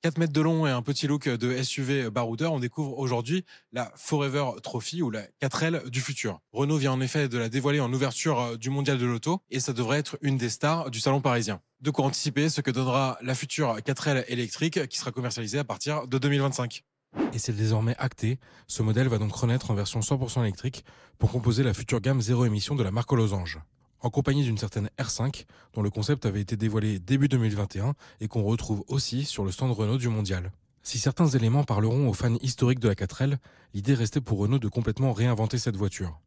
4 mètres de long et un petit look de SUV baroudeur, on découvre aujourd'hui la Forever Trophy ou la 4L du futur. Renault vient en effet de la dévoiler en ouverture du mondial de l'auto et ça devrait être une des stars du salon parisien. De quoi anticiper ce que donnera la future 4L électrique qui sera commercialisée à partir de 2025. Et c'est désormais acté, ce modèle va donc renaître en version 100% électrique pour composer la future gamme zéro émission de la marque aux losanges. En compagnie d'une certaine R5, dont le concept avait été dévoilé début 2021 et qu'on retrouve aussi sur le stand Renault du mondial. Si certains éléments parleront aux fans historiques de la 4L, l'idée restait pour Renault de complètement réinventer cette voiture.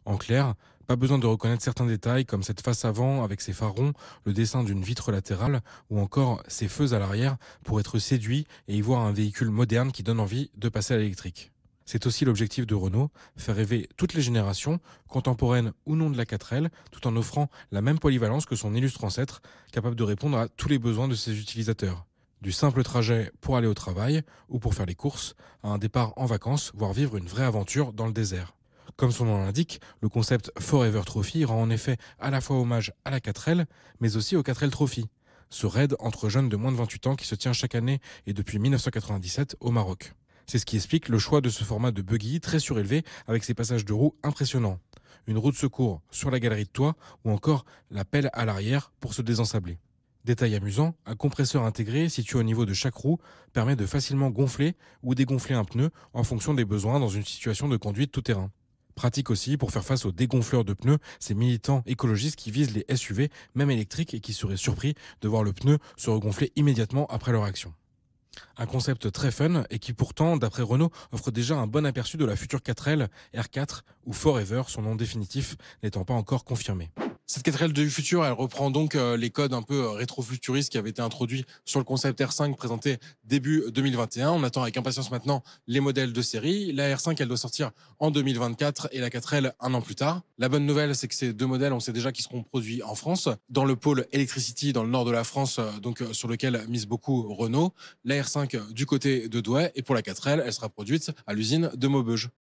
En clair, pas besoin de reconnaître certains détails comme cette face avant avec ses phares ronds, le dessin d'une vitre latérale ou encore ses feux à l'arrière pour être séduit et y voir un véhicule moderne qui donne envie de passer à l'électrique. C'est aussi l'objectif de Renault, faire rêver toutes les générations, contemporaines ou non de la 4L, tout en offrant la même polyvalence que son illustre ancêtre, capable de répondre à tous les besoins de ses utilisateurs. Du simple trajet pour aller au travail ou pour faire les courses, à un départ en vacances, voire vivre une vraie aventure dans le désert. Comme son nom l'indique, le concept Forever Trophy rend en effet à la fois hommage à la 4L, mais aussi au 4L Trophy, ce raid entre jeunes de moins de 28 ans qui se tient chaque année et depuis 1997 au Maroc. C'est ce qui explique le choix de ce format de buggy très surélevé avec ses passages de roues impressionnants, une roue de secours sur la galerie de toit ou encore la pelle à l'arrière pour se désensabler. Détail amusant, un compresseur intégré situé au niveau de chaque roue permet de facilement gonfler ou dégonfler un pneu en fonction des besoins dans une situation de conduite tout-terrain. Pratique aussi pour faire face aux dégonfleurs de pneus, ces militants écologistes qui visent les SUV, même électriques, et qui seraient surpris de voir le pneu se regonfler immédiatement après leur action. Un concept très fun et qui pourtant, d'après Renault, offre déjà un bon aperçu de la future 4L, R4 ou Forever, son nom définitif n'étant pas encore confirmé. Cette 4L du futur, elle reprend donc les codes un peu rétro-futuristes qui avaient été introduits sur le concept R5 présenté début 2021. On attend avec impatience maintenant les modèles de série. La R5, elle doit sortir en 2024 et la 4L un an plus tard. La bonne nouvelle, c'est que ces deux modèles, on sait déjà qu'ils seront produits en France, dans le pôle Electricity dans le nord de la France, sur lequel mise beaucoup Renault. La R5 du côté de Douai et pour la 4L, elle sera produite à l'usine de Maubeuge.